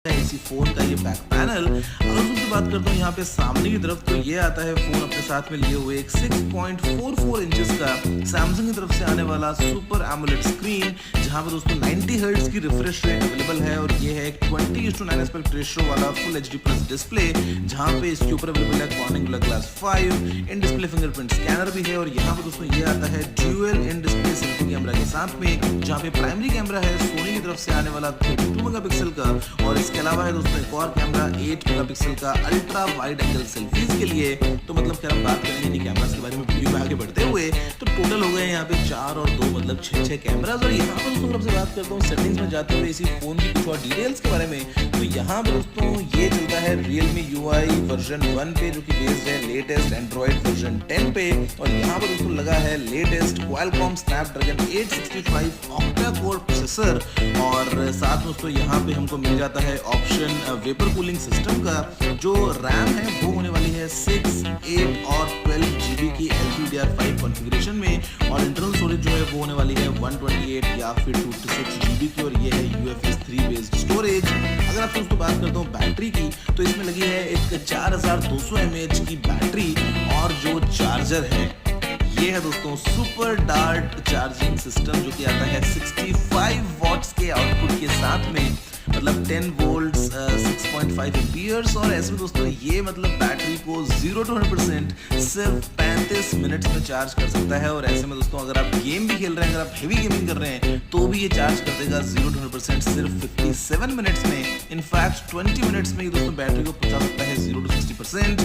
इसी फोन का ये बैक पैनल। अगर उससे बात करता हूँ यहाँ पे सामने की तरफ, तो ये आता है फोन अपने साथ में लिए हुए एक 6.44 इंचेस का सैमसंग की तरफ से आने वाला सुपर एमोलेड स्क्रीन, जहाँ पे दोस्तों 90 हर्ट्ज की रिफ्रेश रेट अवेलेबल है। और ये है एक 20:9 एस्पेक्ट रेशियो वाला फुल एचडी प्लस डिस्प्ले, जहाँ पे इसके ऊपर अवेलेबल है cornering glass 5 in display fingerprint scanner भी है। और यहाँ पे दोस्तों ये आता है dual in display selfie camera के साथ में, जहाँ पे प्राइमरी कैमरा है सोनी की तरफ से आने वाला 32 मेगापिक्सल का, और इसके अलावा है दोस्तों एक और कैमरा 8 मेगापिक्सल का अल्ट्रा वाइड एंगल सेल्फीज के लिए। तो मतलब क्या हम बात करेंगे इन कैमरास के बारे में वीडियो में आगे बढ़ते हुए, तो टोटल हो गए यहाँ पे 4 और 2 मतलब 6 कैमरास। और यहाँ पर दोस्तों आपसे बात करता हूँ सेटिंग्स में जाते हुए इसी फोन की कुछ और डिटेल्स के बारे में। तो यहाँ पर दोस्तों ये चलता है Realme UI वर्जन 1 पे, जो कि बेस्ड है लेटेस्ट एंड्रॉइड वर्जन 10 पे। और यहाँ पर दोस्तों लगा है latest Qualcomm Snapdragon 865 octa core processor, और साथ में दोस्तों यहाँ पे हमको मिल जाता है ऑप्शन वेपर कूलिंग सिस्टम का। जो रैम है वो होने वाली है 6, 8 और 12 GB की LPDDR5 कॉन्फ़िगरेशन में, और इंटरनल स्टोरेज जो है वो होने वाली है 128 या फिर 256 GB की, और ये है UFS 3 बेस्ड स्टोरेज। अगर आपसे दोस्तों बात करता हूँ बैटरी की, तो इसमें लगी है एक 4200 mAh की बैटरी, और जो चार्जर है ये है दोस्तों सुपर डार्ट चार्जिंग सिस्टम, जो कि आता है 65 वॉट्स के आउटपुट के साथ में, मतलब 10 वोल्ट 6.5 एम्पियर्स। और ऐसे में दोस्तों ये मतलब बैटरी को 0 to 100% सिर्फ 35 मिनट्स में चार्ज कर सकता है। और ऐसे में दोस्तों अगर आप गेम भी खेल रहे हैं, अगर आप हेवी गेमिंग कर रहे हैं, तो भी ये चार्ज कर देगा 0 to 100% सिर्फ 57 मिनट्स में। इनफैक्ट 20 मिनट्स में ही दोस्तों बैटरी को पहुंचा सकता है 0 to 60%।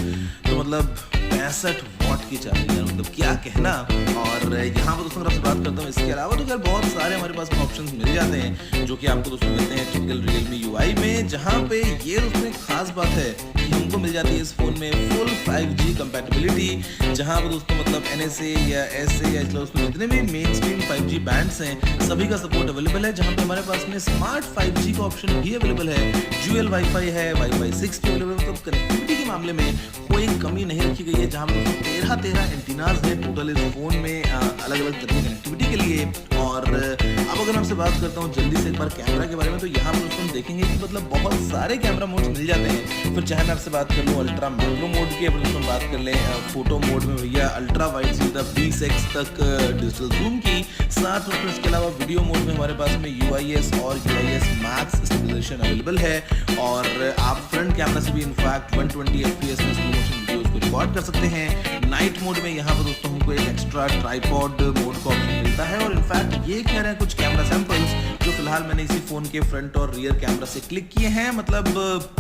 तो मतलब 65 वॉट की चार्जिंग है, मतलब क्या कहना। और यहाँ पर दोस्तों अगर आपसे बात करता हूँ इसके अलावा, तो खैर बहुत सारे हमारे पास ऑप्शंस मिल जाते हैं, जो कि आपको दोस्तों मिलते हैं टिपिकल Realme UI में। जहाँ पे ये दोस्तों एक खास बात है कि हमको मिल जाती है इस फोन में फुल 5G कंपैटिबिलिटी, जहाँ पर दोस्तों मतलब NSA या SA या इसलिए जितने भी मेन स्ट्रीम 5G बैंड्स हैं सभी का सपोर्ट अवेलेबल है। जहाँ पे हमारे पास में स्मार्ट 5G का ऑप्शन भी अवेलेबल है, ड्यूअल वाईफाई है, वाईफाई 6 भी अवेलेबल है। तो कनेक्टिविटी के मामले में कोई कमी नहीं रखी गई है, जहाँ पर 13 एंटीनाज है टोटल इस फोन में अलग अलग तरह की कनेक्टिविटी के लिए। और अब अगर आपसे बात करता हूँ जल्दी से एक बार कैमरा के बारे में, तो यहाँ पर दोस्तों हम देखेंगे कि मतलब बहुत सारे कैमरा मोड्स मिल जाते हैं। फिर चाहे मैं आपसे बात कर लूँ अल्ट्रा मैक्रो मोड की, फिर दोस्तों बात कर लें फोटो मोड में भैया अल्ट्रा वाइड सीधा 20x तक डिजिटल जूम की, साथ में इसके अलावा वीडियो मोड में हमारे पास में UIS और UIS मैक्स स्टेबलाइजेशन अवेलेबल है। और आप फ्रंट कैमरा से भी इनफैक्ट 120 FPS में स्लो मोशन वीडियोस को रिकॉर्ड कर सकते हैं। नाइट मोड में यहाँ पर दोस्तों हमको एक एक्स्ट्रा ट्राइपॉड मोड का ऑप्शन मिलता है। और इनफैक्ट ये कह रहे हैं कुछ कैमरा सैंपल्स जो फिलहाल मैंने इसी फोन के फ्रंट और रियर कैमरा से क्लिक किए हैं, मतलब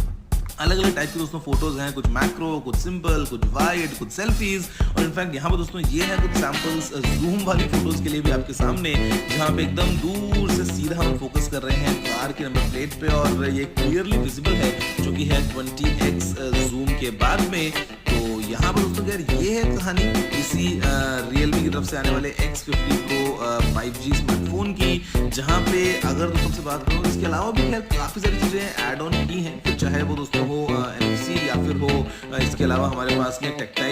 अलग अलग टाइप के दोस्तों फोटोज हैं, कुछ मैक्रो, कुछ सिंपल, कुछ वाइड, कुछ सेल्फीज। और इनफैक्ट यहाँ पर दोस्तों ये है कुछ सैंपल्स जूम वाली फोटोज के लिए भी आपके सामने, जहाँ पे एकदम दूर से सीधा हम फोकस कर रहे हैं कार की नंबर प्लेट पे, और ये क्लियरली विजिबल है, जो कि है 20x जूम के बाद में। तो यहाँ पर दोस्तों यार ये है कहानी इसी Realme की तरफ से आने वाले X50 Pro 5G स्मार्टफोन की, जहाँ पे अगर दोस्तों से बात करूँ इसके अलावा भी खैर काफ़ी सारी चीज़ें ऐड ऑन की हैं, फिर चाहे वो दोस्तों हो NFC या फिर हो इसके अलावा हमारे पास में टेक्टाइल